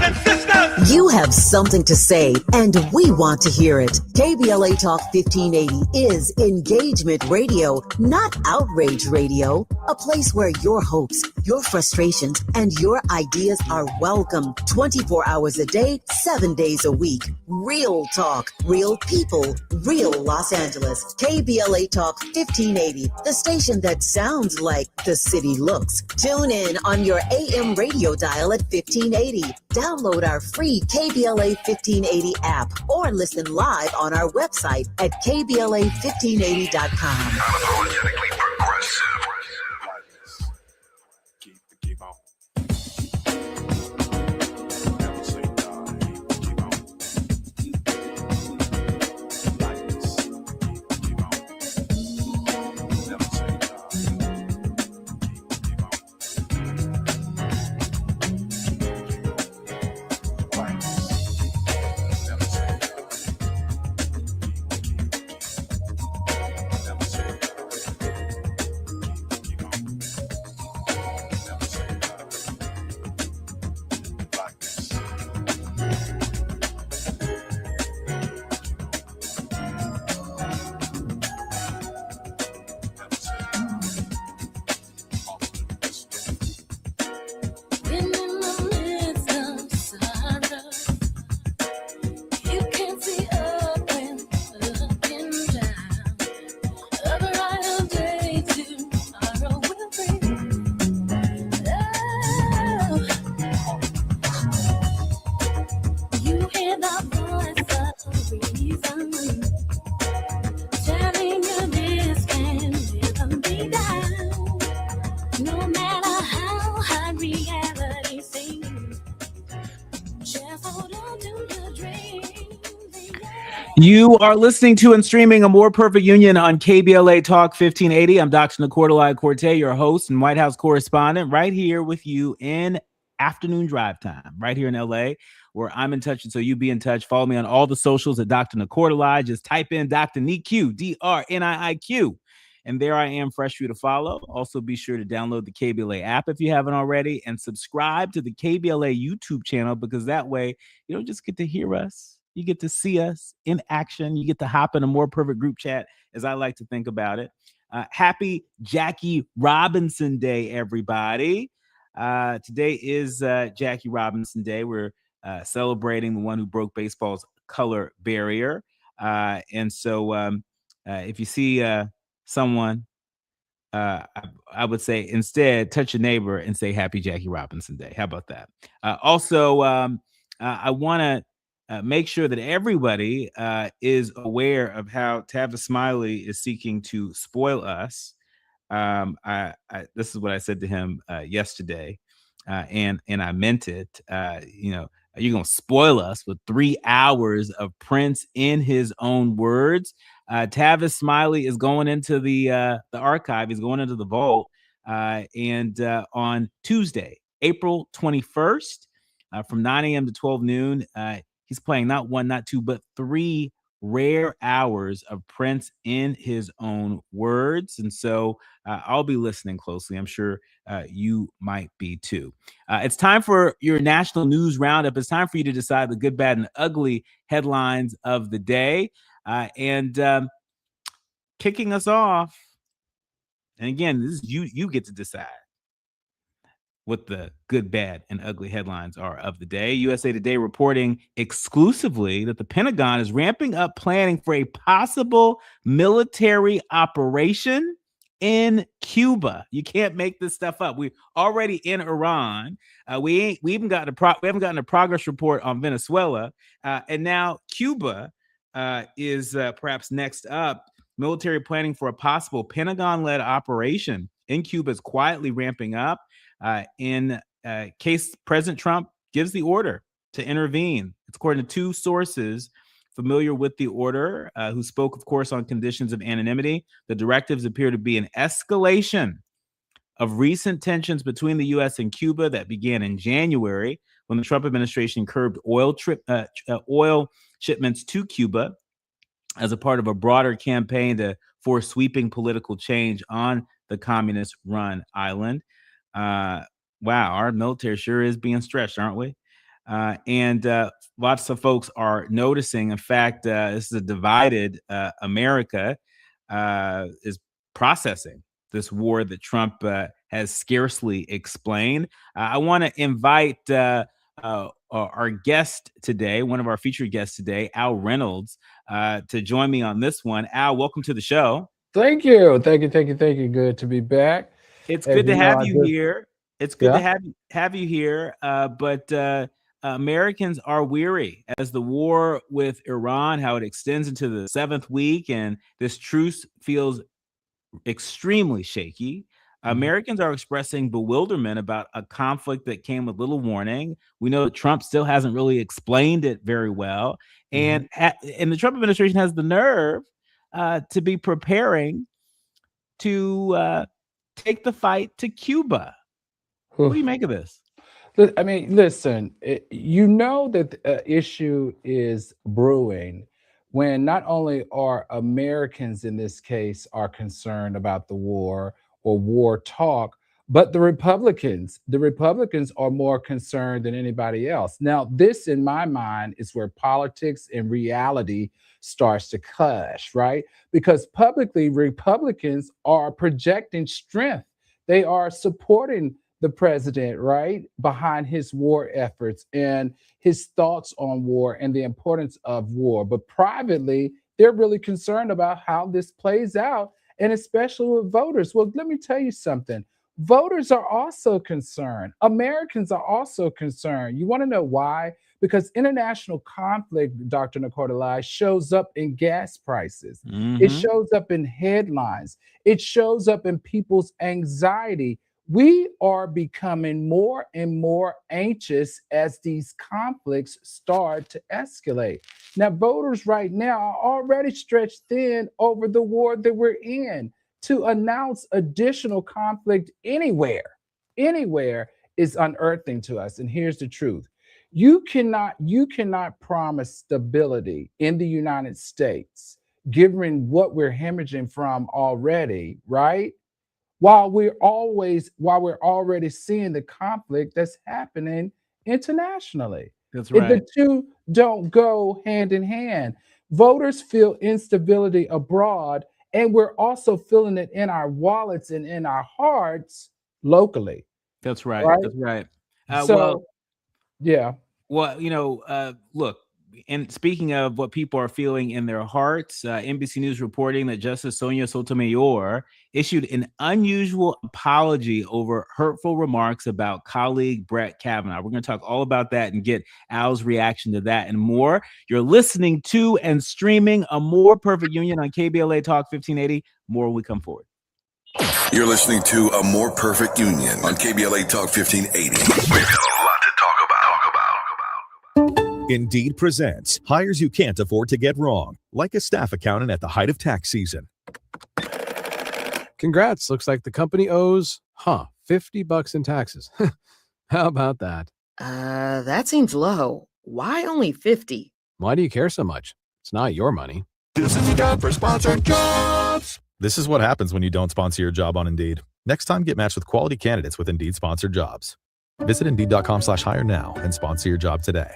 and sisters. You have something to say, and we want to hear it. KBLA Talk 1580 is engagement radio, not outrage radio. A place where your hopes, your frustrations, and your ideas are welcome 24 hours a day, 7 days a week. Real talk, real people, real Los Angeles. KBLA Talk 1580, the station that sounds like the city looks. Tune in on your AM radio dial at 1580. Download our free KBLA 1580 app or listen live on our website at KBLA1580.com. Unapologetically progressive. Keep on. Never say die. Keep on. Like this. Keep on. Never say die. Keep on. Like this. Never say die. Never say die. Keep on. Never say die. Like this. Never say die. When in the midst of sorrow, you can see up and looking down. A brighter day tomorrow will bring. You hear the voice of reason, telling you this can never be done. No matter how hard reality seems, just hold on to your dreams. You are listening to and streaming A More Perfect Union on KBLA Talk 1580. I'm Dr. Nicordelai Corte, your host and White House correspondent, right here with you in afternoon drive time, right here in LA, where I'm in touch. And so you be in touch. Follow me on all the socials at Dr. Nicordelai. Just type in Dr. Niq, DRNIIQ. And there I am, fresh for you to follow. Also, be sure to download the KBLA app if you haven't already, and subscribe to the KBLA YouTube channel, because that way you don't just get to hear us, you get to see us in action. You get to hop in a More Perfect group chat, as I like to think about it. Happy Jackie Robinson Day, everybody. Today is Jackie Robinson Day. We're celebrating the one who broke baseball's color barrier. And so if you see someone, I would say instead touch your neighbor and say Happy Jackie Robinson Day. How about that? Also, I want to make sure that everybody is aware of how Tavis Smiley is seeking to spoil us. This is what I said to him yesterday, and I meant it. You're gonna spoil us with 3 hours of Prince in his own words. Tavis Smiley is going into the archive. He's going into the vault, and on Tuesday, April 21st, from 9 a.m. to 12 noon, he's playing not 1, not 2, but 3 rare hours of Prince in his own words. And so I'll be listening closely. I'm sure you might be too. It's time for your national news roundup. It's time for you to decide the good, bad, and ugly headlines of the day. And kicking us off, and again, this is you get to decide what the good, bad, and ugly headlines are of the day. USA Today reporting exclusively that the Pentagon is ramping up planning for a possible military operation in Cuba. You can't make this stuff up. We're already in Iran. We haven't gotten a progress report on Venezuela, and now Cuba is perhaps next up. Military planning for a possible Pentagon-led operation in Cuba is quietly ramping up. In case President Trump gives the order to intervene. It's according to 2 sources familiar with the order, who spoke, of course, on conditions of anonymity. The directives appear to be an escalation of recent tensions between the U.S. and Cuba that began in January when the Trump administration curbed oil shipments to Cuba as a part of a broader campaign to force sweeping political change on the communist-run island. Wow, our military sure is being stretched, aren't we? and lots of folks are noticing. In fact, this is a divided America is processing this war that Trump has scarcely explained. I want to invite our guest today, one of our featured guests today, Al Reynolds, to join me on this one. Al, welcome to the show. Thank you. Good to be back. It's As good to you know, have I you just- here. It's good to Yeah. have you here. But Americans are weary as the war with Iran, how it extends into the 7th week, and this truce feels extremely shaky. Americans are expressing bewilderment about a conflict that came with little warning. We know that Trump still hasn't really explained it very well, and the Trump administration has the nerve to be preparing to take the fight to Cuba. What do you make of this? I mean, listen, you know that the issue is brewing when not only are Americans in this case are concerned about the war or war talk, but the Republicans are more concerned than anybody else. Now, this in my mind is where politics and reality starts to clash, right? Because publicly Republicans are projecting strength. They are supporting the president, right, behind his war efforts and his thoughts on war and the importance of war. But privately, they're really concerned about how this plays out, and especially with voters. Well, let me tell you something. Voters are also concerned. Americans are also concerned. You want to know why? Because international conflict, Dr. Nicola, shows up in gas prices. It shows up in headlines. It shows up in people's anxiety. We are becoming more and more anxious as these conflicts start to escalate. Now, voters right now are already stretched thin over the war that we're in. To announce additional conflict anywhere is unearthing to us. And here's the truth. You cannot promise stability in the United States, given what we're hemorrhaging from already, right? While we're already seeing the conflict that's happening internationally. That's right. The two don't go hand in hand. Voters feel instability abroad, and we're also feeling it in our wallets and in our hearts locally. That's right. Right? That's right. Yeah. Well, look, and speaking of what people are feeling in their hearts, NBC News reporting that Justice Sonia Sotomayor issued an unusual apology over hurtful remarks about colleague Brett Kavanaugh. We're going to talk all about that and get Al's reaction to that and more. You're listening to and streaming A More Perfect Union on KBLA Talk 1580. More when we come forward. You're listening to A More Perfect Union on KBLA Talk 1580. We've got a lot to talk about. Indeed presents hires you can't afford to get wrong, like a staff accountant at the height of tax season. Congrats. Looks like the company owes, $50 in taxes. How about that? That seems low. Why only 50? Why do you care so much? It's not your money. This is the time for sponsored jobs. This is what happens when you don't sponsor your job on Indeed. Next time, get matched with quality candidates with Indeed sponsored jobs. Visit Indeed.com/hire now and sponsor your job today.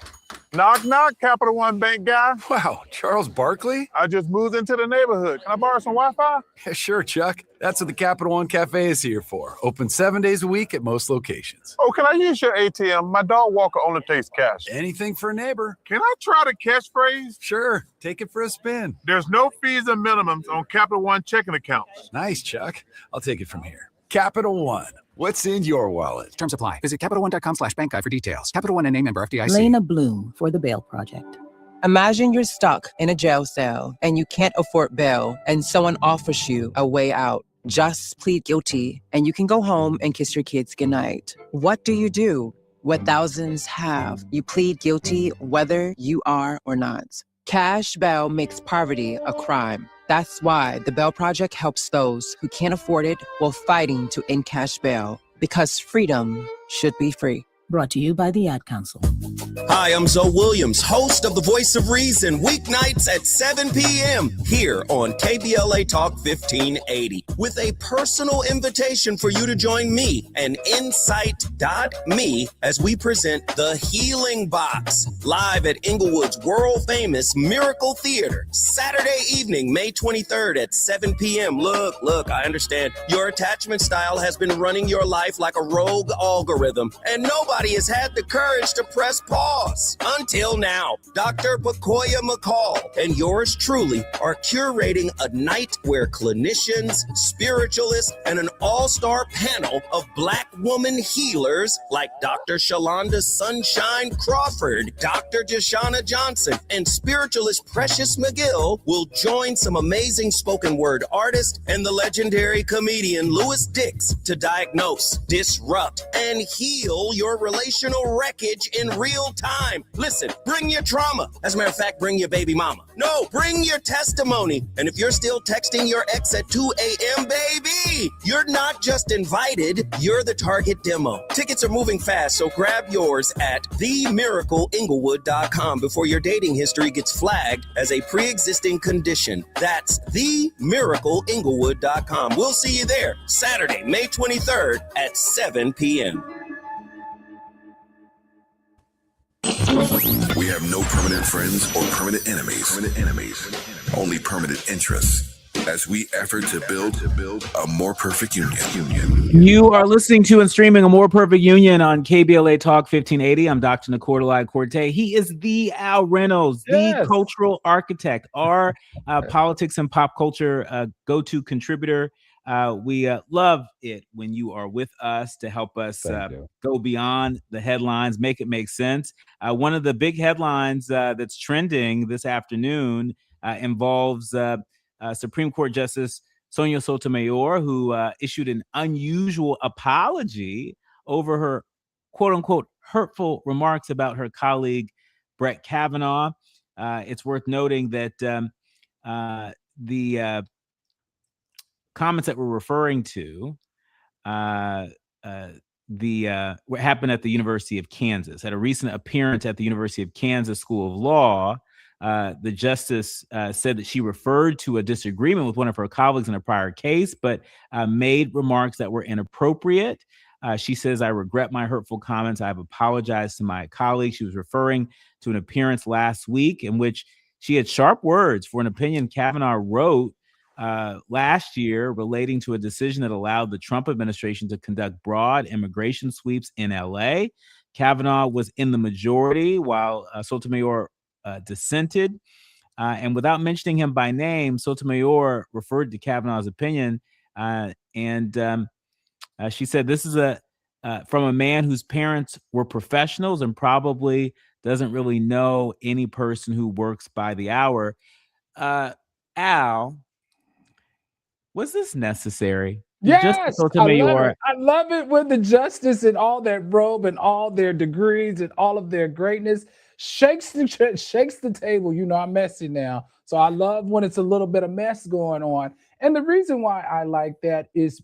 Knock, knock, Capital One Bank guy. Wow, Charles Barkley? I just moved into the neighborhood. Can I borrow some Wi-Fi? Yeah, sure, Chuck. That's what the Capital One Cafe is here for. Open 7 days a week at most locations. Oh, can I use your ATM? My dog walker only takes cash. Anything for a neighbor. Can I try the catchphrase? Sure, take it for a spin. There's no fees and minimums on Capital One checking accounts. Nice, Chuck. I'll take it from here. Capital One. What's in your wallet? Terms apply. Visit CapitalOne.com/bankguide for details. Capital One and name member FDIC. Lena Bloom for the Bail Project. Imagine you're stuck in a jail cell and you can't afford bail and someone offers you a way out. Just plead guilty and you can go home and kiss your kids goodnight. What do? What thousands have. You plead guilty whether you are or not. Cash bail makes poverty a crime. That's why the Bail Project helps those who can't afford it while fighting to end cash bail. Because freedom should be free. Brought to you by the Ad Council. Hi, I'm Zoe Williams, host of The Voice of Reason, weeknights at 7 p.m. here on KBLA Talk 1580, with a personal invitation for you to join me and Insight.me as we present The Healing Box, live at Inglewood's world-famous Miracle Theater, Saturday evening, May 23rd at 7 p.m. Look, I understand your attachment style has been running your life like a rogue algorithm, and nobody has had the courage to press pause. Until now, Dr. Pakoya McCall and yours truly are curating a night where clinicians, spiritualists, and an all-star panel of Black woman healers like Dr. Shalonda Sunshine Crawford, Dr. Jashana Johnson, and spiritualist Precious McGill will join some amazing spoken word artists and the legendary comedian Louis Dix to diagnose, disrupt, and heal your relational wreckage in real time. Listen, bring your trauma. As a matter of fact, bring your baby mama. No, bring your testimony. And if you're still texting your ex at 2 a.m., baby, you're not just invited, you're the target demo. Tickets are moving fast, so grab yours at themiracleinglewood.com before your dating history gets flagged as a pre-existing condition. That's themiracleinglewood.com. We'll see you there Saturday, May 23rd at 7 p.m. We have no permanent friends or permanent enemies. Only permanent interests. As we effort to build a more perfect union. You are listening to and streaming A More Perfect Union on KBLA Talk 1580. I'm Dr. Nicordelai Corte. He is the Al Reynolds, the cultural architect, our politics and pop culture go-to contributor. We love it when you are with us to help us go beyond the headlines, make it make sense. One of the big headlines that's trending this afternoon involves Supreme Court Justice Sonia Sotomayor, who issued an unusual apology over her quote-unquote hurtful remarks about her colleague, Brett Kavanaugh. It's worth noting that the comments that we're referring to what happened at the University of Kansas. At a recent appearance at the University of Kansas School of Law, the justice said that she referred to a disagreement with one of her colleagues in a prior case, but made remarks that were inappropriate. She says, "I regret my hurtful comments. I have apologized to my colleague." She was referring to an appearance last week in which she had sharp words for an opinion Kavanaugh wrote last year relating to a decision that allowed the Trump administration to conduct broad immigration sweeps in LA. Kavanaugh was in the majority while Sotomayor dissented. And without mentioning him by name, Sotomayor referred to Kavanaugh's opinion. She said, "This is from a man whose parents were professionals and probably doesn't really know any person who works by the hour." Al, was this necessary? Yes, I love it when the justice and all that robe and all their degrees and all of their greatness shakes the table. You know, I'm messy now. So I love when it's a little bit of mess going on. And the reason why I like that is,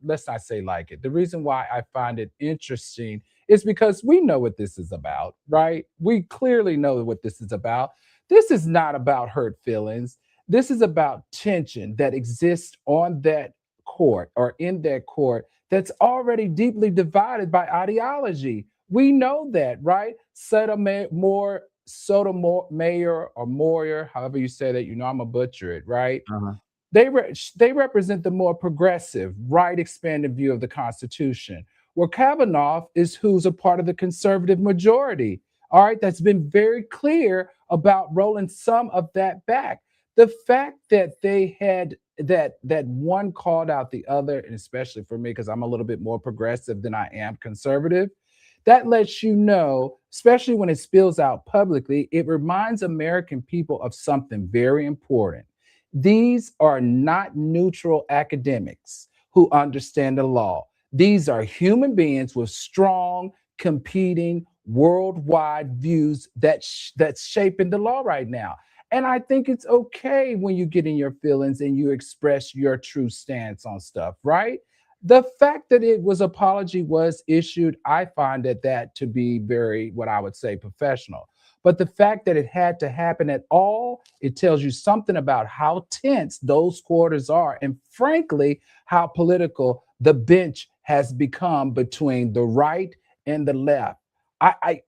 let's not say like it. The reason why I find it interesting is because we know what this is about, right? We clearly know what this is about. This is not about hurt feelings. This is about tension that exists on that court or in that court that's already deeply divided by ideology. We know that, right? Sotomayor or Moyer, however you say that, you know I'm a butcher it, right? They represent the more progressive, right expanded view of the Constitution, where Kavanaugh is who's a part of the conservative majority, all right? That's been very clear about rolling some of that back. The fact that they had that one called out the other, and especially for me, because I'm a little bit more progressive than I am conservative, that lets you know, especially when it spills out publicly, it reminds American people of something very important. These are not neutral academics who understand the law. These are human beings with strong, competing, worldwide views that's shaping the law right now. And I think it's okay when you get in your feelings and you express your true stance on stuff, right? The fact that it was apology was issued, I find that to be very, what I would say, professional. But the fact that it had to happen at all, it tells you something about how tense those quarters are, and frankly, how political the bench has become between the right and the left. I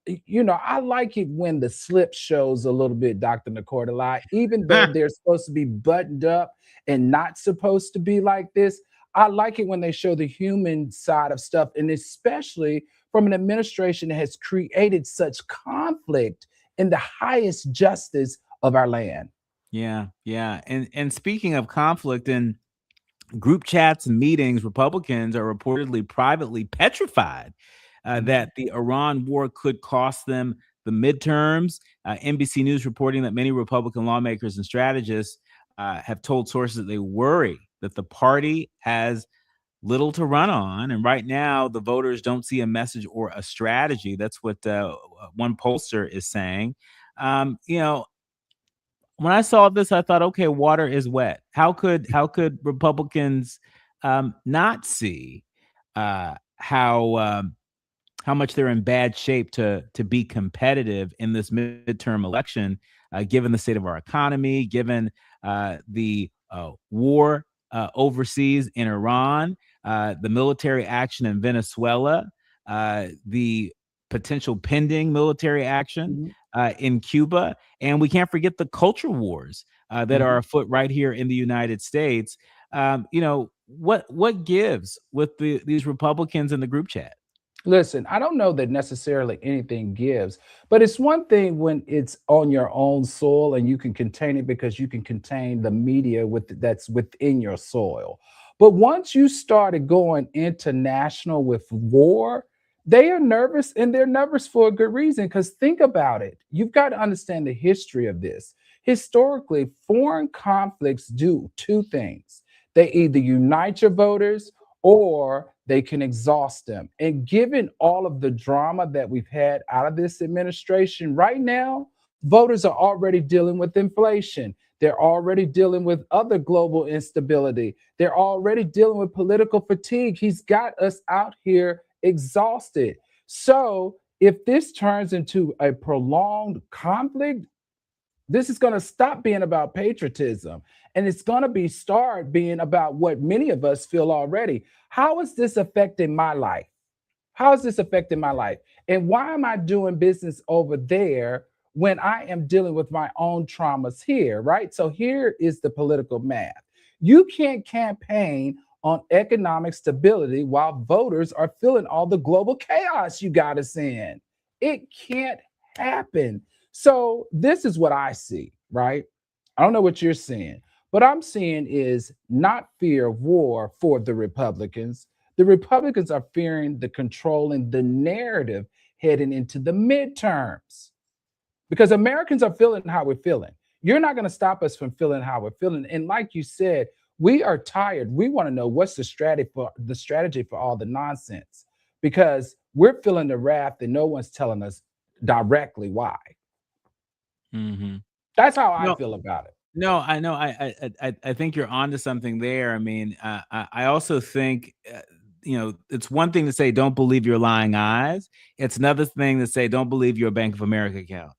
like it when the slip shows a little bit, Dr. Nicordelai, even though they're supposed to be buttoned up and not supposed to be like this. I like it when they show the human side of stuff, and especially from an administration that has created such conflict in the highest justice of our land. Yeah, yeah. And speaking of conflict in group chats and meetings, Republicans are reportedly privately petrified that the Iran war could cost them the midterms. NBC News reporting that many Republican lawmakers and strategists have told sources that they worry that the party has little to run on. And right now, the voters don't see a message or a strategy. That's what one pollster is saying. When I saw this, I thought, okay, water is wet. How could Republicans not see how much they're in bad shape to be competitive in this midterm election, given the state of our economy, given the war overseas in Iran, the military action in Venezuela, the potential pending military action in Cuba, and we can't forget the culture wars that are afoot right here in the United States. What gives with these Republicans in the group chat? Listen, I don't know that necessarily anything gives, but it's one thing when it's on your own soil and you can contain it because you can contain the media that's within your soil. But once you started going international with war, they are nervous, and they're nervous for a good reason. Because think about it. You've got to understand the history of this. Historically, foreign conflicts do two things. They either unite your voters or they can exhaust them. And given all of the drama that we've had out of this administration right now, voters are already dealing with inflation. They're already dealing with other global instability. They're already dealing with political fatigue. He's got us out here exhausted. So if this turns into a prolonged conflict, this is going to stop being about patriotism, and it's going to start being about what many of us feel already. How is this affecting my life? How is this affecting my life? And why am I doing business over there when I am dealing with my own traumas here, right? So here is the political math. You can't campaign on economic stability while voters are feeling all the global chaos you got us in. It can't happen. So this is what I see, right? I don't know what you're seeing. What I'm seeing is not fear of war for the Republicans. The Republicans are fearing the controlling the narrative heading into the midterms, because Americans are feeling how we're feeling. You're not going to stop us from feeling how we're feeling. And like you said, we are tired. We want to know what's the strategy for all the nonsense, because we're feeling the wrath and no one's telling us directly why. That's how I feel about it. No, I know. I think you're onto something there. I mean, I also think, it's one thing to say, don't believe your lying eyes. It's another thing to say, don't believe your Bank of America account.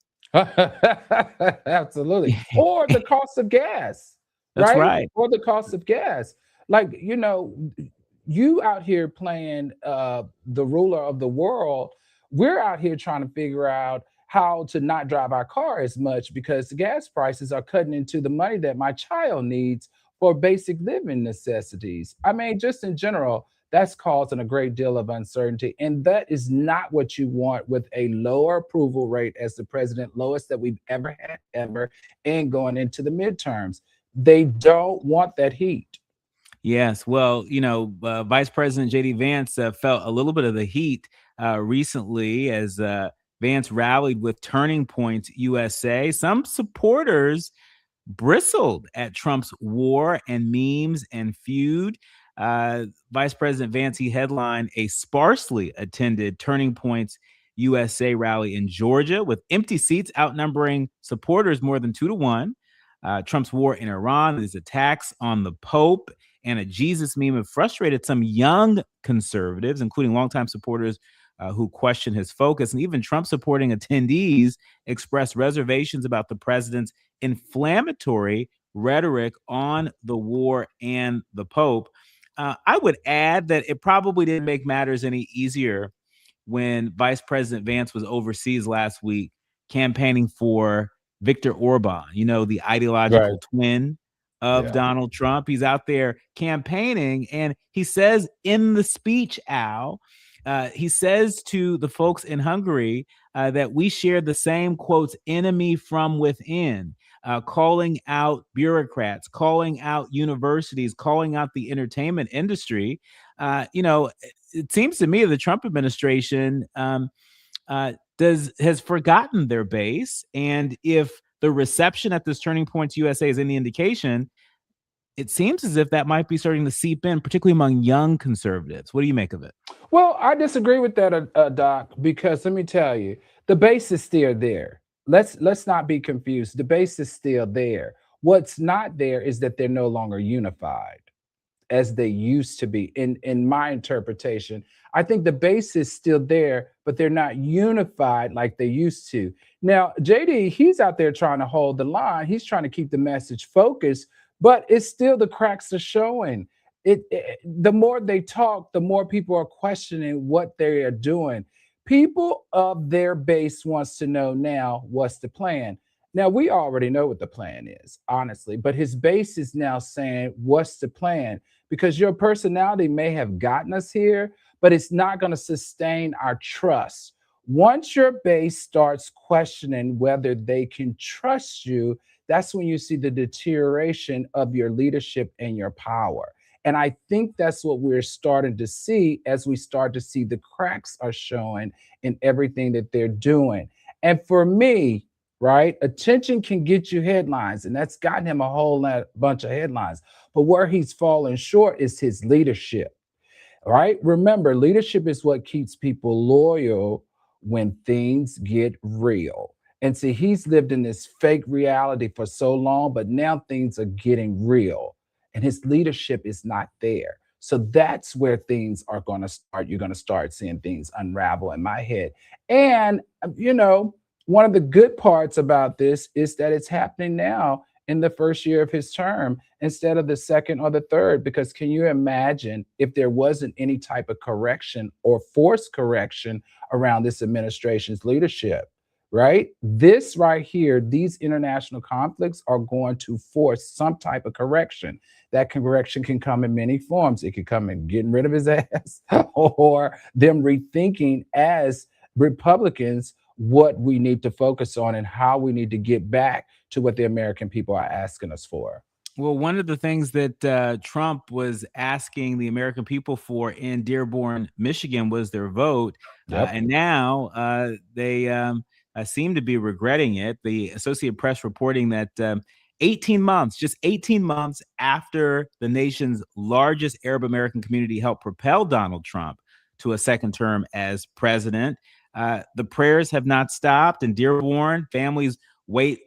Absolutely. Or the cost of gas. That's right. Or the cost of gas. Like, you out here playing the ruler of the world. We're out here trying to figure out how to not drive our car as much because the gas prices are cutting into the money that my child needs for basic living necessities. I mean, just in general, that's causing a great deal of uncertainty. And that is not what you want with a lower approval rate as the president, lowest that we've ever had, and going into the midterms. They don't want that heat. Yes. Well, Vice President J.D. Vance felt a little bit of the heat recently as Vance rallied with Turning Point USA. Some supporters bristled at Trump's war and memes and feud. Vice President Vance, he headlined a sparsely attended Turning Points USA rally in Georgia with empty seats outnumbering supporters more than 2-1. Trump's war in Iran, his attacks on the Pope, and a Jesus meme have frustrated some young conservatives, including longtime supporters who question his focus. And even Trump supporting attendees expressed reservations about the president's inflammatory rhetoric on the war and the Pope. I would add that it probably didn't make matters any easier when Vice President Vance was overseas last week campaigning for Viktor Orban, the ideological twin of Donald Trump. He's out there campaigning, and he says in the speech, Al, he says to the folks in Hungary that we share the same, quotes, enemy from within, calling out bureaucrats, calling out universities, calling out the entertainment industry. It seems to me the Trump administration has forgotten their base. And if the reception at this Turning Points USA is any indication, it seems as if that might be starting to seep in, particularly among young conservatives. What do you make of it? Well, I disagree with that, Doc, because let me tell you, the base is still there. Let's not be confused. The base is still there. What's not there is that they're no longer unified as they used to be. In my interpretation, I think the base is still there, but they're not unified like they used to. Now, JD, he's out there trying to hold the line. He's trying to keep the message focused, but it's still the cracks are showing. The more they talk, the more people are questioning what they are doing. People of their base wants to know now what's the plan. Now, we already know what the plan is, honestly, but his base is now saying, what's the plan? Because your personality may have gotten us here, but it's not going to sustain our trust. Once your base starts questioning whether they can trust you, that's when you see the deterioration of your leadership and your power. And I think that's what we're starting to see as we start to see the cracks are showing in everything that they're doing. And for me, right, attention can get you headlines, and that's gotten him a whole bunch of headlines. But where he's fallen short is his leadership, right? Remember, leadership is what keeps people loyal when things get real. And see, he's lived in this fake reality for so long, but now things are getting real. And his leadership is not there. So that's where things are going to start. You're going to start seeing things unravel in my head. And, one of the good parts about this is that it's happening now in the first year of his term instead of the second or the third. Because can you imagine if there wasn't any type of correction or forced correction around this administration's leadership? Right? This right here, these international conflicts are going to force some type of correction. That correction can come in many forms. It could come in getting rid of his ass or them rethinking as Republicans what we need to focus on and how we need to get back to what the American people are asking us for. Well, one of the things that Trump was asking the American people for in Dearborn, Michigan, was their vote. And now they seem to be regretting it. The Associated Press reporting that 18 months after the nation's largest Arab American community helped propel Donald Trump to a second term as president, the prayers have not stopped. In Dearborn, families wait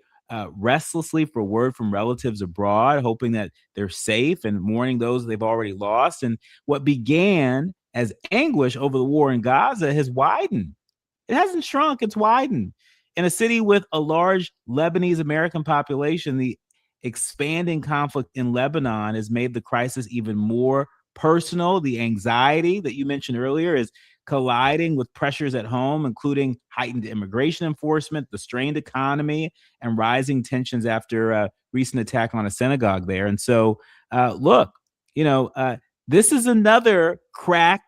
restlessly for word from relatives abroad, hoping that they're safe and mourning those they've already lost. And what began as anguish over the war in Gaza has widened. It hasn't shrunk, it's widened. In a city with a large Lebanese American population, the expanding conflict in Lebanon has made the crisis even more personal. The anxiety that you mentioned earlier is colliding with pressures at home, including heightened immigration enforcement, the strained economy, and rising tensions after a recent attack on a synagogue there. And so, this is another crack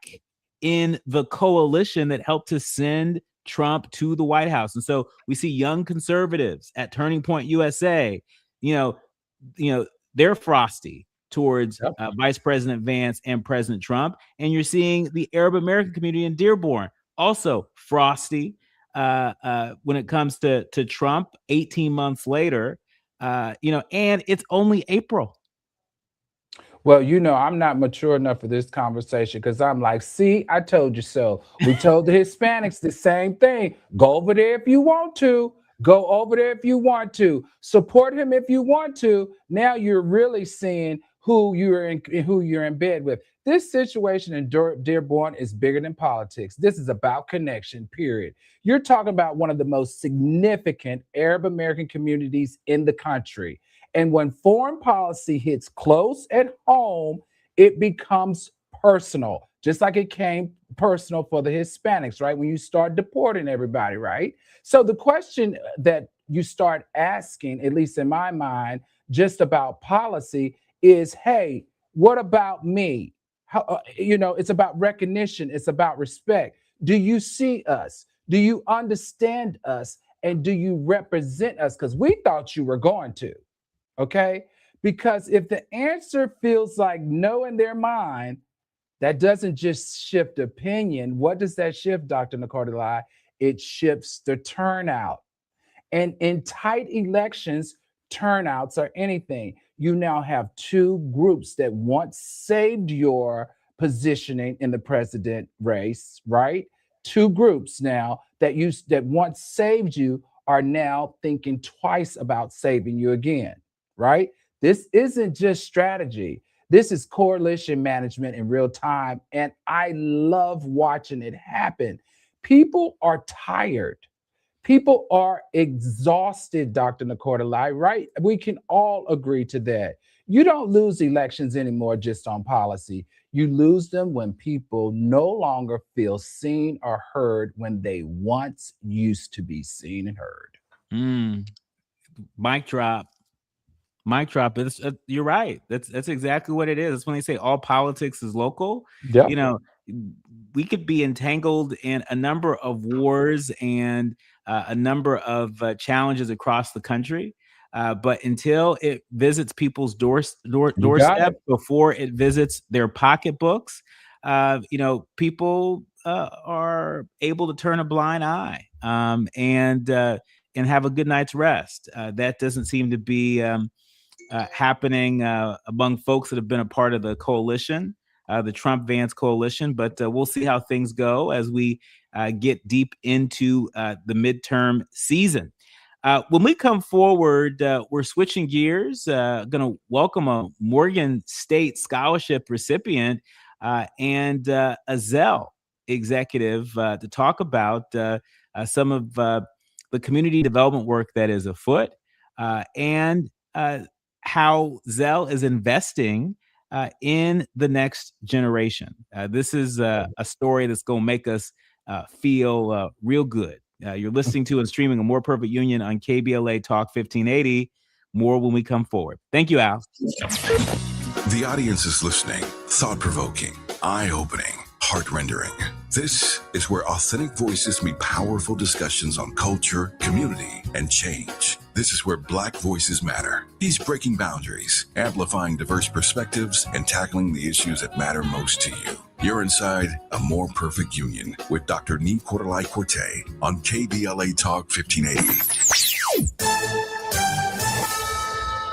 in the coalition that helped to send Trump to the White House. And so we see young conservatives at Turning Point USA, they're frosty towards Vice President Vance and President Trump. And you're seeing the Arab American community in Dearborn also frosty when it comes to Trump 18 months later, and it's only April. Well, I'm not mature enough for this conversation because I'm like, see, I told you so. We told the Hispanics the same thing. Go over there if you want to. Go over there if you want to. Support him if you want to. Now you're really seeing who you're in bed with. This situation in Dearborn is bigger than politics. This is about connection, period. You're talking about one of the most significant Arab American communities in the country. And when foreign policy hits close at home, it becomes personal, just like it came personal for the Hispanics, right? When you start deporting everybody, right? So the question that you start asking, at least in my mind, just about policy is, hey, what about me? How, it's about recognition. It's about respect. Do you see us? Do you understand us? And do you represent us? Because we thought you were going to, okay? Because if the answer feels like no in their mind, that doesn't just shift opinion. What does that shift, Dr. Nicodelai? It shifts the turnout. And in tight elections, turnouts are anything. You now have two groups that once saved your positioning in the president race, right? Two groups now that once saved you are now thinking twice about saving you again, right? This isn't just strategy. This is coalition management in real time. And I love watching it happen. People are tired. People are exhausted, Dr. Nicodelai, right? We can all agree to that. You don't lose elections anymore just on policy. You lose them when people no longer feel seen or heard when they once used to be seen and heard. Mic drop. Mic drop. You're right. That's exactly what it is. It's when they say all politics is local. Yep. We could be entangled in a number of wars and a number of challenges across the country. But until it visits people's doorstep, before it visits their pocketbooks, people are able to turn a blind eye and have a good night's rest. That doesn't seem to be happening among folks that have been a part of the coalition, the Trump-Vance coalition. But we'll see how things go as we get deep into the midterm season. When we come forward, we're switching gears, going to welcome a Morgan State Scholarship recipient and a Zelle executive to talk about some of the community development work that is afoot and how Zelle is investing in the next generation. This is a story that's going to make us feel real good. You're listening to and streaming A More Perfect Union on KBLA Talk 1580. More when we come forward. Thank you, Al. The audience is listening. Thought-provoking, eye-opening, heart-rendering. This is where authentic voices meet powerful discussions on culture, community, and change. This is where Black voices matter. He's breaking boundaries, amplifying diverse perspectives, and tackling the issues that matter most to you. You're inside A More Perfect Union with Dr. Nicodelai Corte on KBLA Talk 1580.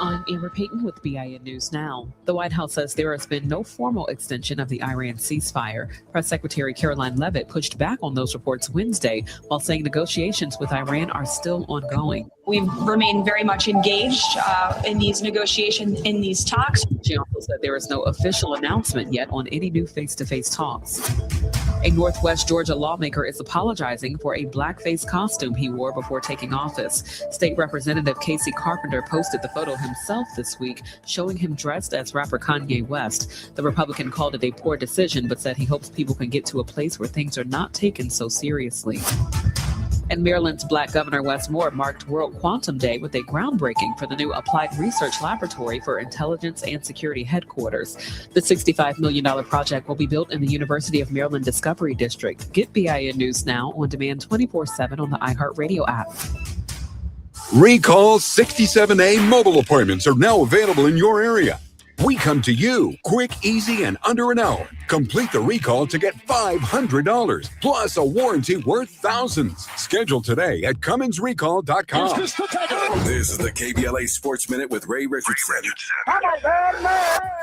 I'm Amber Payton with BIN News Now. The White House says there has been no formal extension of the Iran ceasefire. Press Secretary Caroline Leavitt pushed back on those reports Wednesday while saying negotiations with Iran are still ongoing. We've remained very much engaged in these negotiations, in these talks. She also said there is no official announcement yet on any new face-to-face talks. A Northwest Georgia lawmaker is apologizing for a blackface costume he wore before taking office. State Representative Casey Carpenter posted the photo himself this week, showing him dressed as rapper Kanye West. The Republican called it a poor decision, but said he hopes people can get to a place where things are not taken so seriously. And Maryland's Black Governor Wes Moore marked World Quantum Day with a groundbreaking for the new Applied Research Laboratory for Intelligence and Security Headquarters. The $65 million project will be built in the University of Maryland Discovery District. Get BIN News Now on demand 24/7 on the iHeartRadio app. Recall 67A mobile appointments are now available in your area. We come to you quick, easy, and under an hour. Complete the recall to get $500 plus a warranty worth thousands. Schedule today at CummonsRecall.com. This is the KBLA Sports Minute with Ray Richardson.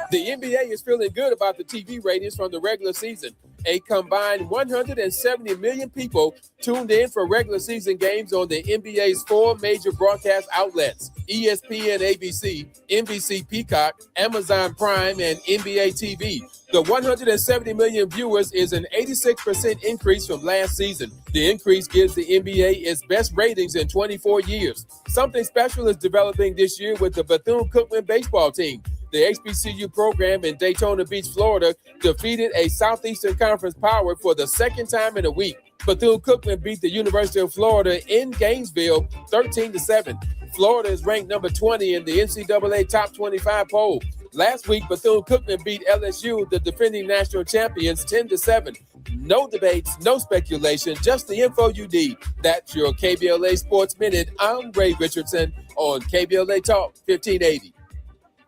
The NBA is feeling good about the TV ratings from the regular season, A combined 170 million people tuned in for regular season games on the NBA's 4 major broadcast outlets: ESPN ABC, NBC Peacock, Amazon Prime, and NBA TV. The 170 million viewers is an 86% increase from last season. The increase gives the NBA its best ratings in 24 years. Something special is developing this year with the Bethune-Cookman baseball team. The HBCU program in Daytona Beach, Florida, defeated a Southeastern Conference power for the second time in a week. Bethune-Cookman beat the University of Florida in Gainesville 13-7. Florida is ranked number 20 in the NCAA Top 25 poll. Last week, Bethune-Cookman beat LSU, the defending national champions, 10-7. No debates, no speculation, just the info you need. That's your KBLA Sports Minute. I'm Ray Richardson on KBLA Talk 1580.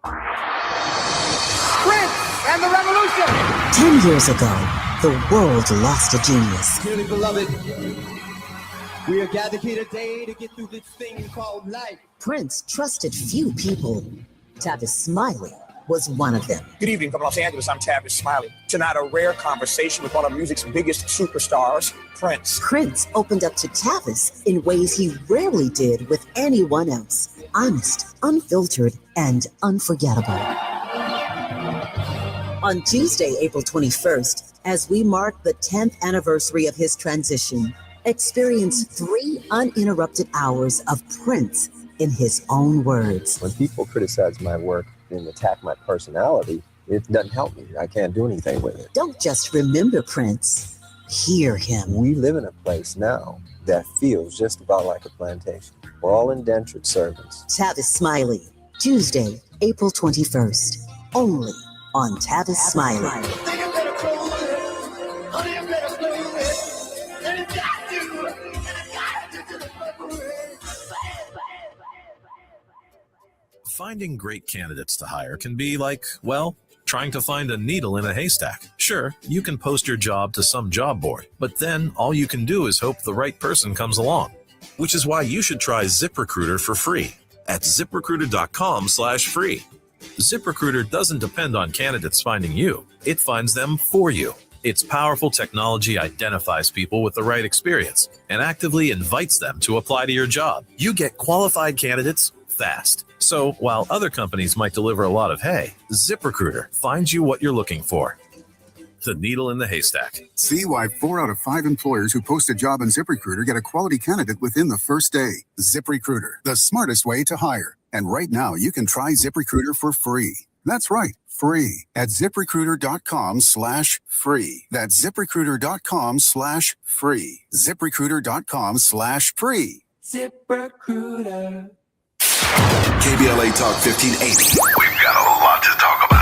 Prince and the Revolution. 10 years ago, the world lost a genius. Dearly beloved, we are gathered here today to get through this thing called life. Prince trusted few people. Tavis Smiley was one of them. Good evening from Los Angeles. I'm Tavis Smiley. Tonight, a rare conversation with one of music's biggest superstars, Prince. Prince opened up to Tavis in ways he rarely did with anyone else. Honest, unfiltered, and unforgettable. On Tuesday, April 21st, as we mark the 10th anniversary of his transition, experience 3 uninterrupted hours of Prince in his own words. When people criticize my work and attack my personality, it doesn't help me. I can't do anything with it. Don't just remember Prince, hear him. We live in a place now that feels just about like a plantation. We're all indentured servants. Tavis Smiley, Tuesday, April 21st, only on Tavis Smiley. Finding great candidates to hire can be like, well, trying to find a needle in a haystack. Sure, you can post your job to some job board, but then all you can do is hope the right person comes along. Which is why you should try ZipRecruiter for free at ZipRecruiter.com/free. ZipRecruiter doesn't depend on candidates finding you. It finds them for you. Its powerful technology identifies people with the right experience and actively invites them to apply to your job. You get qualified candidates fast. So while other companies might deliver a lot of hay, ZipRecruiter finds you what you're looking for. The needle in the haystack. See why 4 out of 5 employers who post a job on ZipRecruiter get a quality candidate within the first day. ZipRecruiter, the smartest way to hire. And right now, you can try ZipRecruiter for free. That's right, free at ZipRecruiter.com/free. That's ZipRecruiter.com/free. ZipRecruiter.com/free. ZipRecruiter. KBLA Talk 1580. We've got a lot to talk about.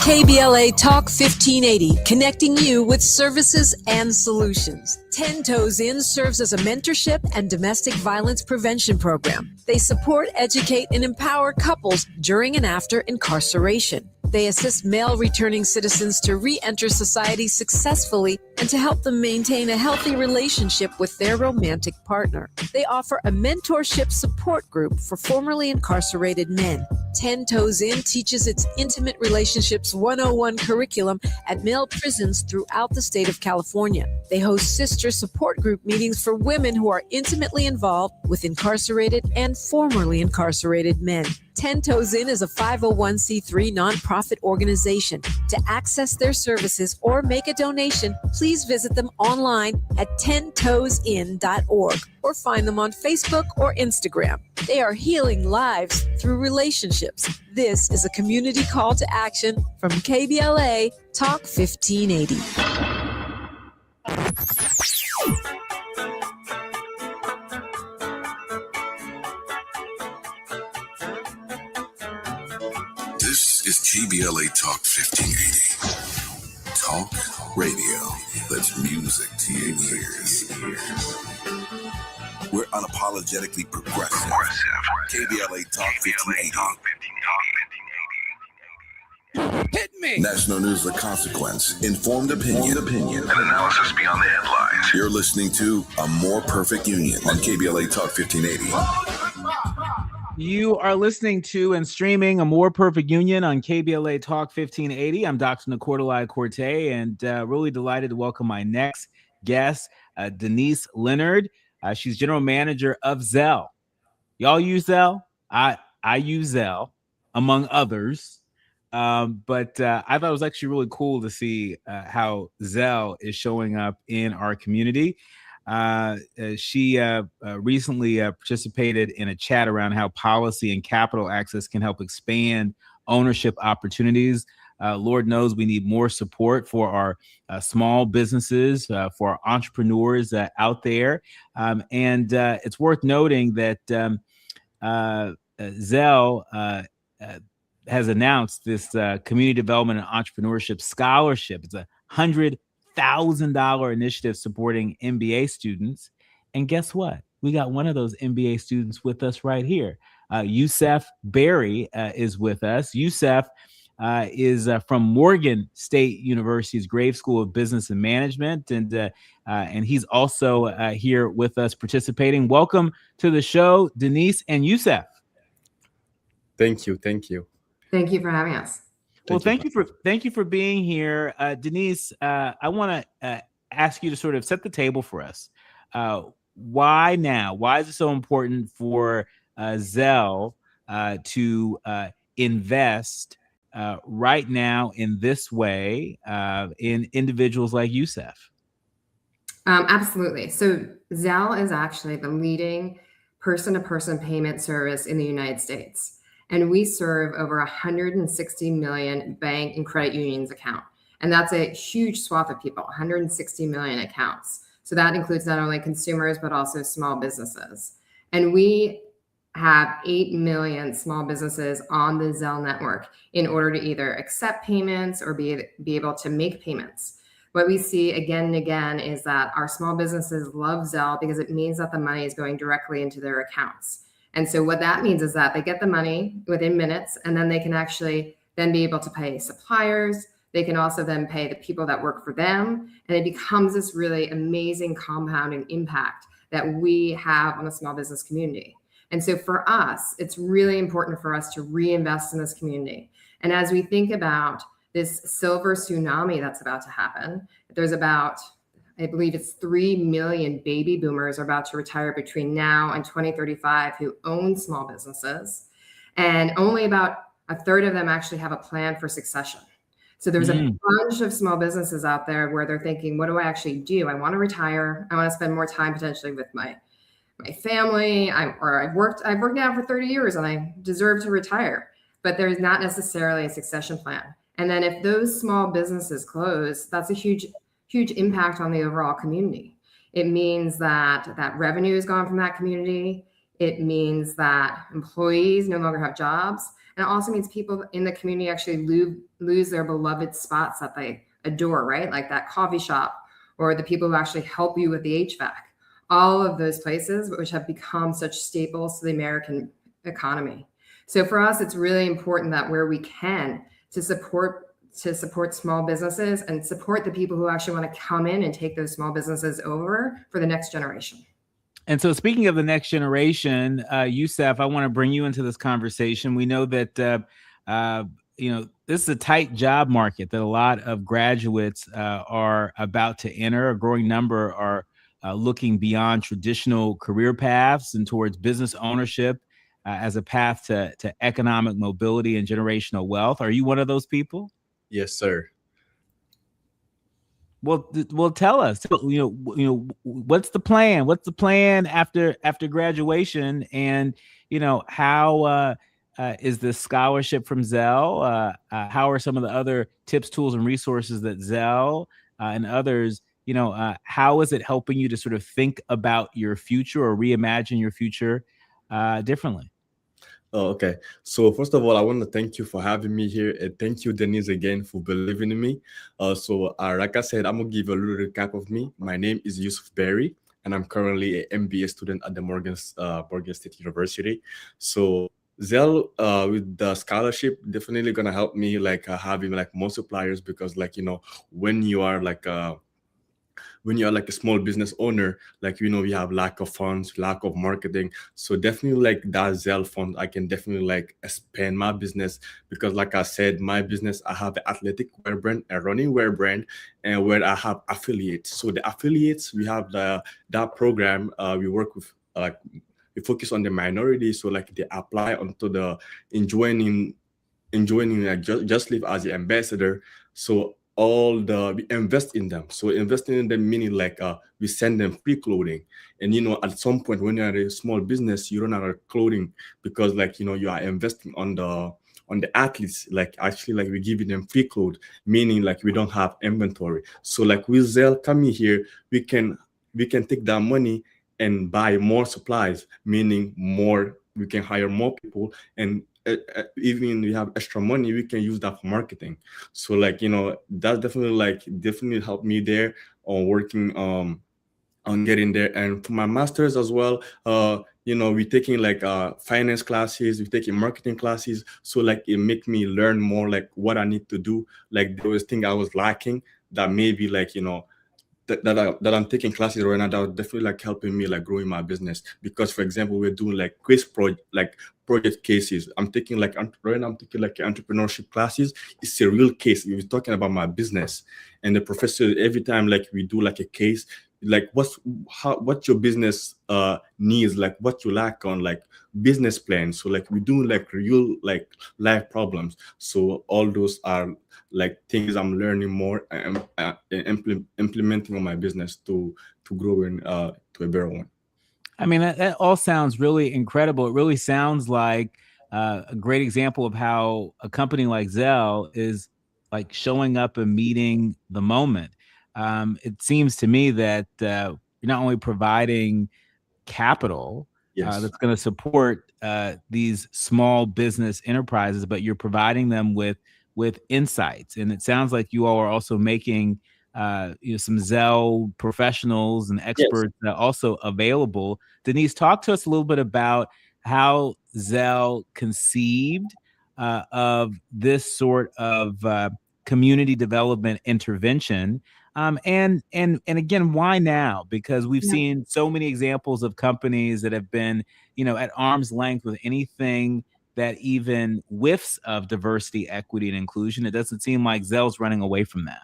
KBLA Talk 1580, connecting you with services and solutions. 10 Toes In serves as a mentorship and domestic violence prevention program. They support, educate, and empower couples during and after incarceration. They assist male returning citizens to re-enter society successfully and to help them maintain a healthy relationship with their romantic partner. They offer a mentorship support group for formerly incarcerated men. 10 Toes In teaches its Intimate Relationships 101 curriculum at male prisons throughout the state of California. They host sister support group meetings for women who are intimately involved with incarcerated and formerly incarcerated men. 10 Toes In is a 501c3 nonprofit organization. To access their services or make a donation, please visit them online at 10toesin.org or find them on Facebook or Instagram. They are healing lives through relationships. This is a community call to action from KBLA Talk 1580. This is KBLA Talk 1580. Talk radio that's music to your ears. We're unapologetically progressive. KBLA Talk 1580. Hit me! National news of consequence, informed opinion, and analysis beyond the headlines. You're listening to A More Perfect Union on KBLA Talk 1580. You are listening to and streaming A More Perfect Union on KBLA Talk 1580. I'm Dr. Nicordelai Corte, and really delighted to welcome my next guest, Denise Leonhard. She's general manager of Zelle. Y'all use Zelle? I use Zelle, among others. But I thought it was actually really cool to see how Zelle is showing up in our community. She recently participated in a chat around how policy and capital access can help expand ownership opportunities. Lord knows we need more support for our small businesses, for our entrepreneurs out there. And it's worth noting that Zelle has announced this Community Development and Entrepreneurship Scholarship. It's a $100,000 initiative supporting MBA students. And guess what? We got one of those MBA students with us right here. Youssouf Barry is with us. Youssouf is from Morgan State University's Graves School of Business and Management, and he's also here with us participating. Welcome to the show, Denise and Youssouf. Thank you. Thank you. Thank you for having us. Well, thank you for being here, Denise. I want to ask you to sort of set the table for us. Why now? Why is it so important for Zelle to invest right now in this way in individuals like Youssouf? Absolutely. So Zelle is actually the leading person-to-person payment service in the United States. And we serve over 160 million bank and credit unions account. And that's a huge swath of people, 160 million accounts. So that includes not only consumers, but also small businesses. And we have 8 million small businesses on the Zelle network in order to either accept payments or be able to make payments. What we see again and again is that our small businesses love Zelle because it means that the money is going directly into their accounts. And so what that means is that they get the money within minutes, and then they can actually then be able to pay suppliers. They can also then pay the people that work for them. And it becomes this really amazing compounding impact that we have on the small business community. And so for us, it's really important for us to reinvest in this community. And as we think about this silver tsunami that's about to happen, there's about, I believe it's 3 million baby boomers are about to retire between now and 2035 who own small businesses. And only about a third of them actually have a plan for succession. So there's a bunch of small businesses out there where they're thinking, what do I actually do? I want to retire. I want to spend more time potentially with my family. I've worked now for 30 years and I deserve to retire, but there's not necessarily a succession plan. And then if those small businesses close, that's a huge impact on the overall community. It means that revenue is gone from that community. It means that employees no longer have jobs. And it also means people in the community actually lose their beloved spots that they adore, right? Like that coffee shop or the people who actually help you with the HVAC. All of those places which have become such staples to the American economy. So for us, it's really important that where we can to support small businesses and support the people who actually want to come in and take those small businesses over for the next generation. And so speaking of the next generation, Youssouf, I want to bring you into this conversation. We know that, this is a tight job market that a lot of graduates are about to enter. A growing number are looking beyond traditional career paths and towards business ownership as a path to economic mobility and generational wealth. Are you one of those people? Yes, sir. Well, tell us. What's the plan? What's the plan after graduation? And how is this scholarship from Zelle? How are some of the other tips, tools, and resources that Zelle and others? How is it helping you to sort of think about your future or reimagine your future differently? Oh, okay. So first of all, I want to thank you for having me here, and thank you, Denise, again for believing in me. Like I said, I'm gonna give a little recap of me. My name is Youssouf Barry, and I'm currently an MBA student at the Morgan State University. So Zelle with the scholarship definitely gonna help me having more suppliers, because when you are when you're like a small business owner, like, you know, we have lack of funds, lack of marketing. So definitely like that Zelle fund, I can definitely like expand my business, because like I said, my business, I have an athletic wear brand, a running wear brand, and where I have affiliates. So the affiliates, we have that program, we work with we focus on the minority. So like they apply onto the enjoining like just live as the ambassador. So we invest in them. So investing in them meaning like we send them free clothing. And you know, at some point when you're a small business, you run out of clothing, because like, you know, you are investing on the athletes. Like actually like we give them free clothes, meaning like we don't have inventory. So like with Zelle coming here, we can take that money and buy more supplies, meaning we can hire more people, and even we have extra money, we can use that for marketing. So like, you know, that's definitely helped me there on working on getting there. And for my master's as well, you know, we're taking like finance classes, we're taking marketing classes. So like it make me learn more like what I need to do. Like there was things I was lacking that maybe like, you know, that I'm taking classes right now that was definitely like helping me like growing my business. Because for example, we're doing like quiz project cases. I'm taking like right now I'm taking like entrepreneurship classes. It's a real case. We're talking about my business, and the professor, every time like we do like a case, like what your business needs, like what you lack on like business plan. So like we do like real like life problems. So all those are like things I'm learning more and implementing on my business to grow in to a better one. I mean, that all sounds really incredible. It really sounds like a great example of how a company like Zelle is like showing up and meeting the moment. It seems to me that you're not only providing capital that's going to support these small business enterprises, but you're providing them with insights. And it sounds like you all are also making some Zelle professionals and experts also available. Denise, talk to us a little bit about how Zelle conceived of this sort of community development intervention. And again, why now? Because we've seen so many examples of companies that have been, you know, at arm's length with anything that even whiffs of diversity, equity, and inclusion. It doesn't seem like Zelle's running away from that.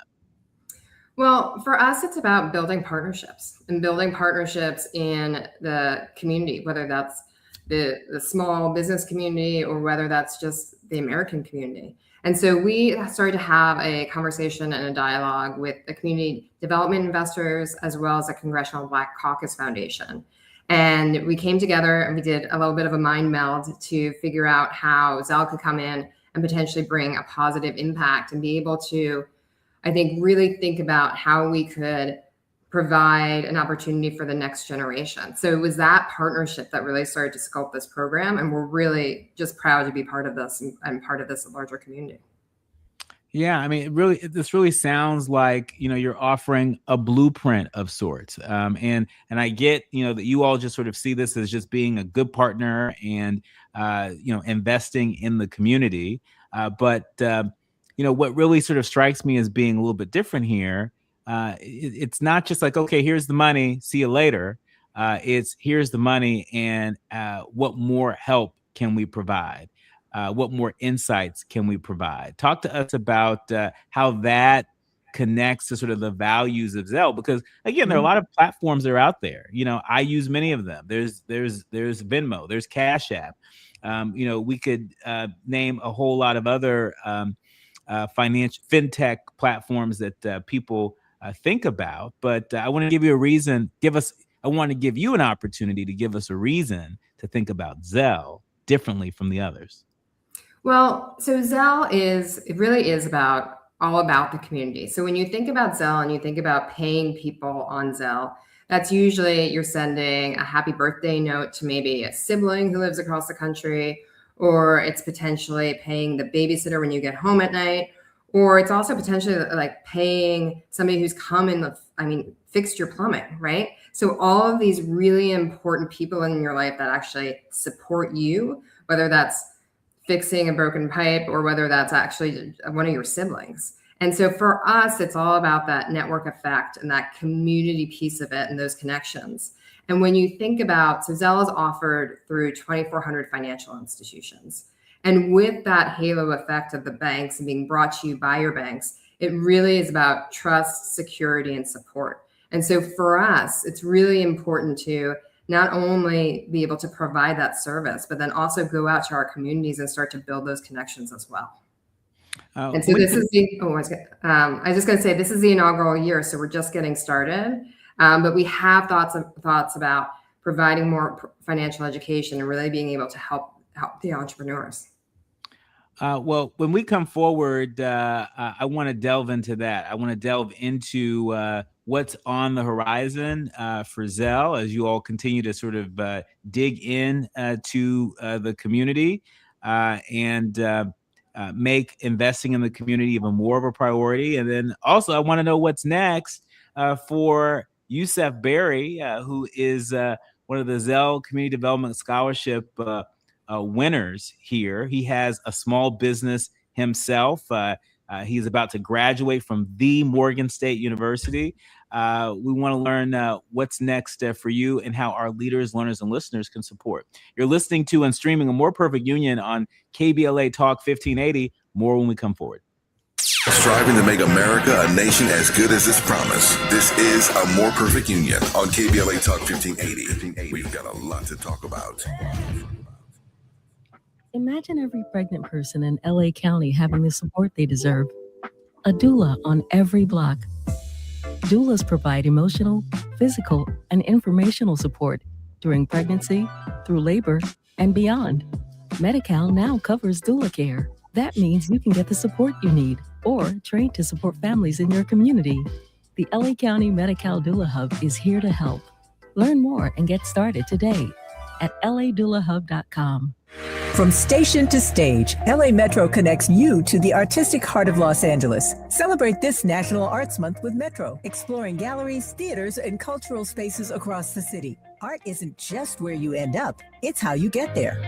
Well, for us, it's about building partnerships in the community, whether that's the small business community or whether that's just the American community. And so we started to have a conversation and a dialogue with the community development investors, as well as the Congressional Black Caucus Foundation. And we came together and we did a little bit of a mind meld to figure out how Zelle could come in and potentially bring a positive impact and be able to, I think, really think about how we could provide an opportunity for the next generation. So it was that partnership that really started to sculpt this program. And we're really just proud to be part of this and part of this larger community. Yeah, I mean, this really sounds like, you know, you're offering a blueprint of sorts. And I get, you know, that you all just sort of see this as just being a good partner and, you know, investing in the community. But you know, what really sort of strikes me as being a little bit different here, it's not just like, okay, here's the money, see you later. It's here's the money, and what more help can we provide? What more insights can we provide? Talk to us about how that connects to sort of the values of Zelle, because again, there are a lot of platforms that are out there. You know, I use many of them. There's Venmo, there's Cash App. You know, we could name a whole lot of other fintech platforms that people think about. But I want to give you a reason. I want to give you an opportunity to give us a reason to think about Zelle differently from the others. Well, so Zelle really is all about the community. So when you think about Zelle and you think about paying people on Zelle, that's usually you're sending a happy birthday note to maybe a sibling who lives across the country, or it's potentially paying the babysitter when you get home at night, or it's also potentially like paying somebody who's come in fixed your plumbing, right? So all of these really important people in your life that actually support you, whether that's fixing a broken pipe or whether that's actually one of your siblings. And so for us, it's all about that network effect and that community piece of it and those connections. And when you think about, so Zelle is offered through 2,400 financial institutions. And with that halo effect of the banks and being brought to you by your banks, it really is about trust, security, and support. And so for us, it's really important to not only be able to provide that service, but then also go out to our communities and start to build those connections as well. And so this is the, I was just going to say, this is the inaugural year, so we're just getting started. But we have thoughts about providing more financial education and really being able to help the entrepreneurs. Well, when we come forward, I want to delve into that. I want to delve into what's on the horizon for Zelle as you all continue to sort of dig in to the community and make investing in the community even more of a priority. And then also, I want to know what's next for Youssouf Barry, who is one of the Zelle Community Development Scholarship winners here. He has a small business himself. He's about to graduate from the Morgan State University. We want to learn what's next for you and how our leaders, learners, and listeners can support. You're listening to and streaming A More Perfect Union on KBLA Talk 1580. More when we come forward. Striving to make America a nation as good as its promise. This is A More Perfect Union on KBLA Talk 1580. We've got a lot to talk about. Imagine every pregnant person in LA County having the support they deserve. A doula on every block. Doulas provide emotional, physical, and informational support during pregnancy, through labor, and beyond. Medi-Cal now covers doula care. That means you can get the support you need or train to support families in your community. The LA County Medi-Cal Doula Hub is here to help. Learn more and get started today at ladoulahub.com. From station to stage, LA Metro connects you to the artistic heart of Los Angeles. Celebrate this National Arts Month with Metro, exploring galleries, theaters, and cultural spaces across the city. Art isn't just where you end up, it's how you get there.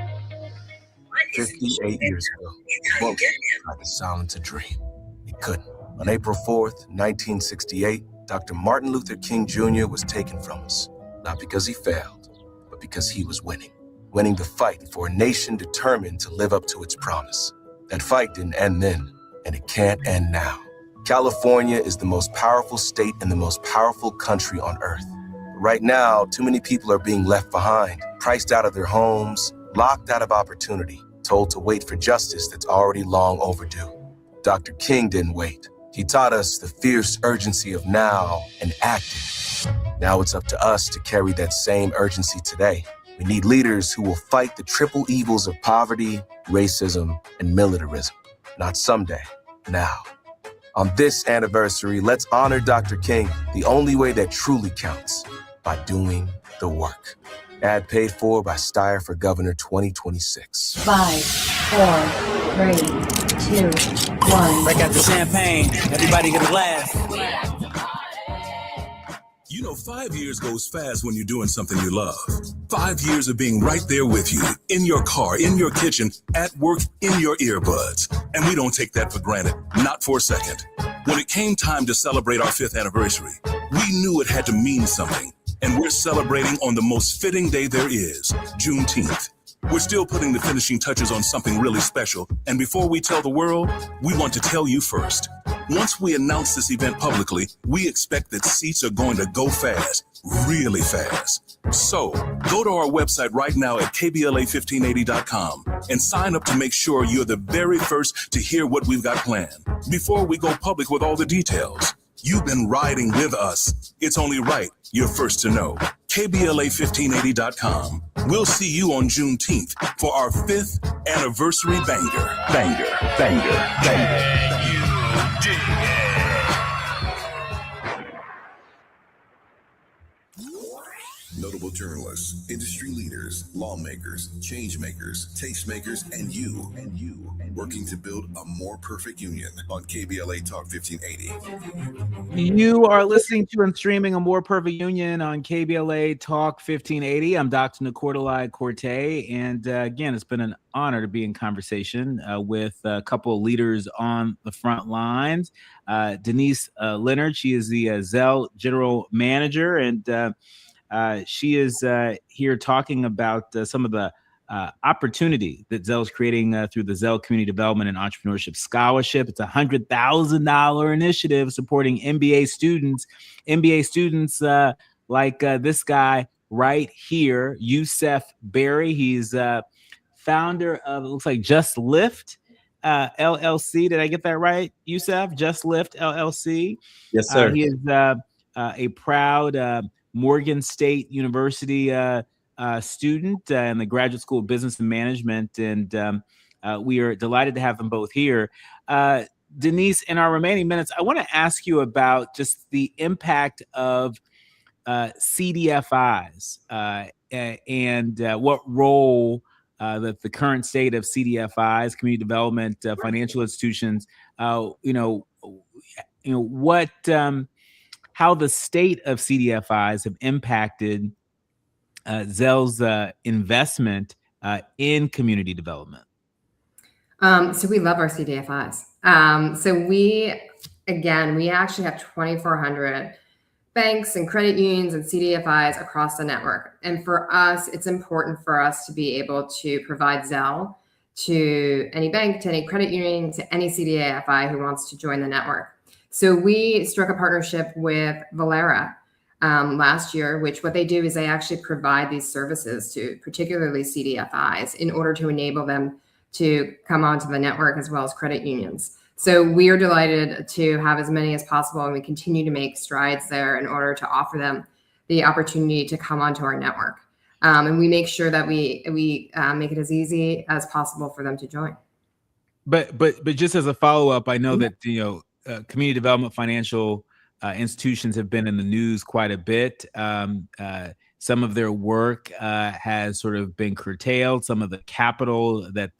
58 years ago, folks tried to silence a dream. He couldn't. On April 4th, 1968, Dr. Martin Luther King Jr. was taken from us, not because he failed, but because he was winning the fight for a nation determined to live up to its promise. That fight didn't end then, and it can't end now. California is the most powerful state and the most powerful country on earth. But right now, too many people are being left behind, priced out of their homes, locked out of opportunity, told to wait for justice that's already long overdue. Dr. King didn't wait. He taught us the fierce urgency of now and acted. Now it's up to us to carry that same urgency today. We need leaders who will fight the triple evils of poverty, racism, and militarism. Not someday, now. On this anniversary, let's honor Dr. King the only way that truly counts, by doing the work. Ad paid for by Steyer for Governor 2026. 5, 4, 3, 2, 1. Break out the champagne. Everybody get a glass. You know, 5 years goes fast when you're doing something you love. 5 years of being right there with you, in your car, in your kitchen, at work, in your earbuds. And we don't take that for granted, not for a second. When it came time to celebrate our 5th anniversary, we knew it had to mean something. And we're celebrating on the most fitting day there is, Juneteenth. We're still putting the finishing touches on something really special. And before we tell the world, we want to tell you first. Once we announce this event publicly, we expect that seats are going to go fast, really fast. So go to our website right now at KBLA1580.com and sign up to make sure you're the very first to hear what we've got planned before we go public with all the details. You've been riding with us. It's only right you're first to know. KBLA1580.com. We'll see you on Juneteenth for our 5th anniversary banger. Banger, banger, banger. Notable local journalists, industry leaders, lawmakers, change makers, tastemakers, and you, working to build a more perfect union on KBLA Talk 1580. You are listening to and streaming A More Perfect Union on KBLA Talk 1580. I'm Dr. Nicordelai Corte, and again, it's been an honor to be in conversation with a couple of leaders on the front lines. Denise Leonhard, she is the Zelle General Manager, and she is here talking about some of the opportunity that Zelle is creating through the Zelle Community Development and Entrepreneurship Scholarship. It's a $100,000 initiative supporting MBA students. Like this guy right here, Youssouf Barry. He's founder of, it looks like Just Lift LLC. Did I get that right, Youssouf? Just Lift LLC. Yes, sir. He is a proud Morgan State University student in the Graduate School of Business and Management, and we are delighted to have them both here. Denise, in our remaining minutes, I want to ask you about just the impact of CDFIs and what role that the current state of CDFIs, community development financial institutions, what how the state of CDFIs have impacted Zelle's investment in community development. So we love our CDFIs. So we actually have 2,400 banks and credit unions and CDFIs across the network. And for us, it's important for us to be able to provide Zelle to any bank, to any credit union, to any CDFI who wants to join the network. So we struck a partnership with Valera last year, which what they do is they actually provide these services to particularly CDFIs in order to enable them to come onto the network as well as credit unions. So we are delighted to have as many as possible, and we continue to make strides there in order to offer them the opportunity to come onto our network. And we make sure that we make it as easy as possible for them to join. But just as a follow-up, I know that community development financial institutions have been in the news quite a bit. Some of their work has sort of been curtailed. Some of the capital that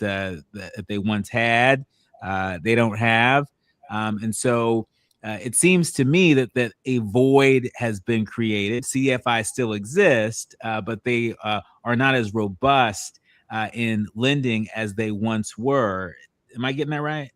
they once had, they don't have. And so it seems to me that a void has been created. CDFI still exist, but they are not as robust in lending as they once were. Am I getting that right?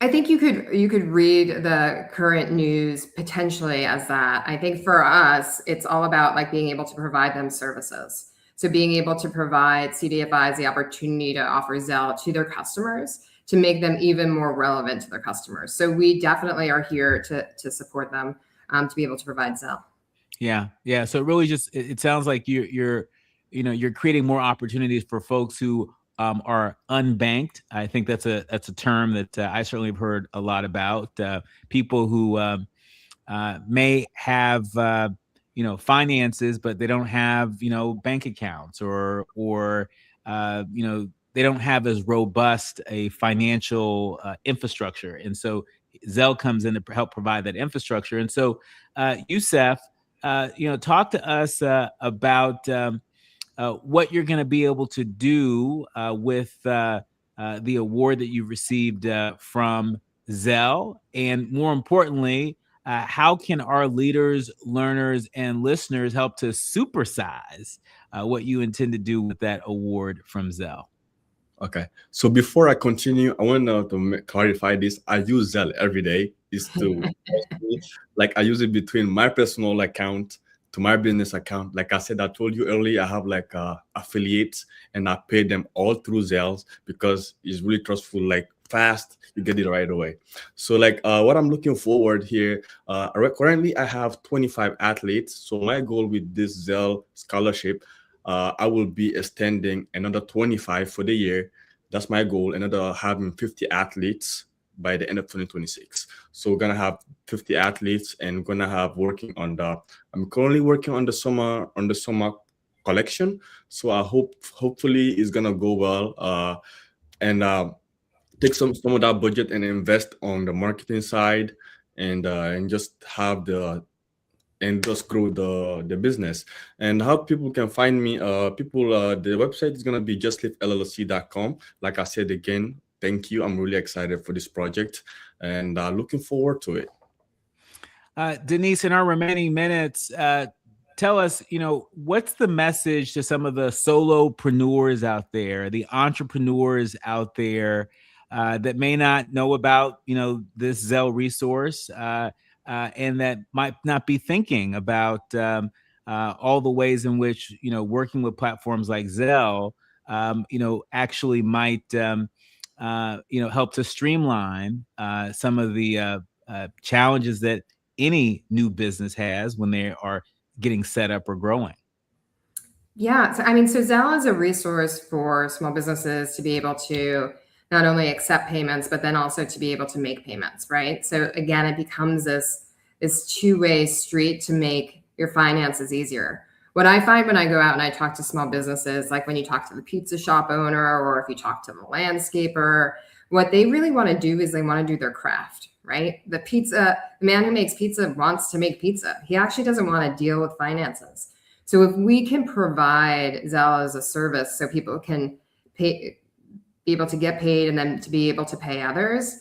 I think you could read the current news potentially as that. I think for us, it's all about like being able to provide them services. So being able to provide CDFIs the opportunity to offer Zelle to their customers to make them even more relevant to their customers. So we definitely are here to support them to be able to provide Zelle. Yeah. So it really just it sounds like you're creating more opportunities for folks who are unbanked. I think that's a term that I certainly have heard a lot about. People who may have finances, but they don't have bank accounts, or they don't have as robust a financial infrastructure, and so Zelle comes in to help provide that infrastructure. And so, Youssouf, talk to us about what you're going to be able to do with the award that you received from Zelle, and more importantly, how can our leaders, learners, and listeners help to supersize what you intend to do with that award from Zelle? Okay, so before I continue, I want to clarify this. I use Zelle every day. Is to I use it between my personal account to my business account. Like I said, I told you earlier, I have affiliates, and I pay them all through Zelle because it's really trustful, fast, you get it right away. So what I'm looking forward here, currently I have 25 athletes. So my goal with this Zelle scholarship, I will be extending another 25 for the year. That's my goal, another having 50 athletes by the end of 2026. So we're gonna have 50 athletes, and gonna have I'm currently working on the summer collection. So I hopefully it's gonna go well, and take some of that budget and invest on the marketing side, and just have the and just grow the business. And how people can find me, the website is gonna be justliftllc.com. Like I said again, thank you. I'm really excited for this project and looking forward to it. Denise, in our remaining minutes, tell us, what's the message to some of the solopreneurs out there, the entrepreneurs out there that may not know about, this Zelle resource and that might not be thinking about all the ways in which, working with platforms like Zelle, actually might, help to streamline some of the challenges that any new business has when they are getting set up or growing? Yeah, so Zelle is a resource for small businesses to be able to not only accept payments, but then also to be able to make payments, right? So again, it becomes this two-way street to make your finances easier. What I find when I go out and I talk to small businesses, like when you talk to the pizza shop owner, or if you talk to the landscaper, what they really want to do is they want to do their craft, right? The man who makes pizza wants to make pizza. He actually doesn't want to deal with finances. So if we can provide Zelle as a service so people can be able to get paid and then to be able to pay others,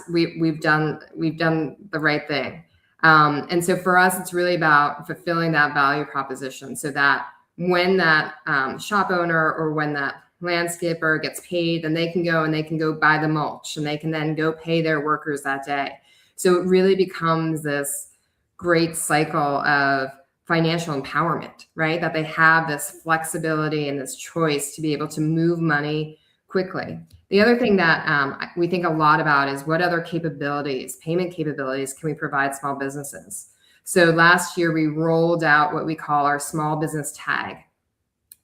we've done the right thing. And so for us, it's really about fulfilling that value proposition so that when that shop owner or when that landscaper gets paid, then they can go buy the mulch and they can then go pay their workers that day. So it really becomes this great cycle of financial empowerment, right? That they have this flexibility and this choice to be able to move money quickly. The other thing that we think a lot about is what other payment capabilities can we provide small businesses? So last year we rolled out what we call our small business tag.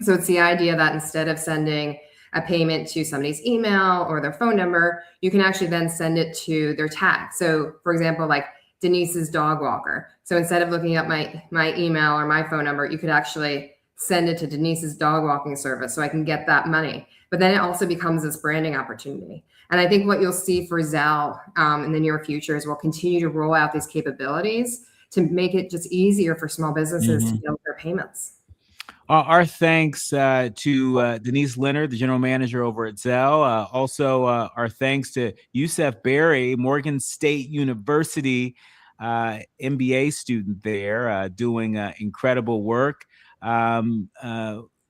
So it's the idea that instead of sending a payment to somebody's email or their phone number, you can actually then send it to their tag. So for example, like Denise's dog walker. So instead of looking up my email or my phone number, you could actually send it to Denise's dog walking service so I can get that money. But then it also becomes this branding opportunity. And I think what you'll see for Zelle in the near future is we'll continue to roll out these capabilities to make it just easier for small businesses to build their payments. Our thanks to Denise Leonhard, the general manager over at Zelle. Also, our thanks to Youssouf Barry, Morgan State University MBA student there, doing incredible work.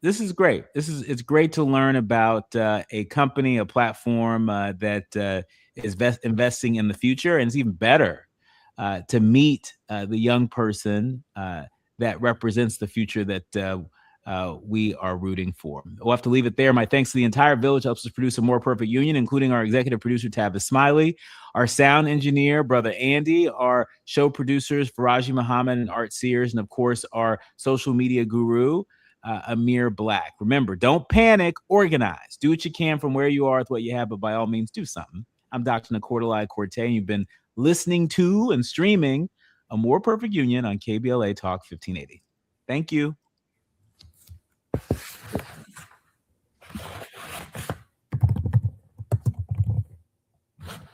This is great. It's great to learn about a company, a platform that is investing in the future, and it's even better to meet the young person that represents the future that we are rooting for. We'll have to leave it there. My thanks to the entire village helps us produce a more perfect union, including our executive producer, Tavis Smiley, our sound engineer, Brother Andy, our show producers, Faraji Muhammad and Art Sears, and of course, our social media guru, Amir Black. Remember, don't panic, organize. Do what you can from where you are with what you have, but by all means, do something. I'm Dr. Nicordelai Corte, and you've been listening to and streaming A More Perfect Union on KBLA Talk 1580. Thank you.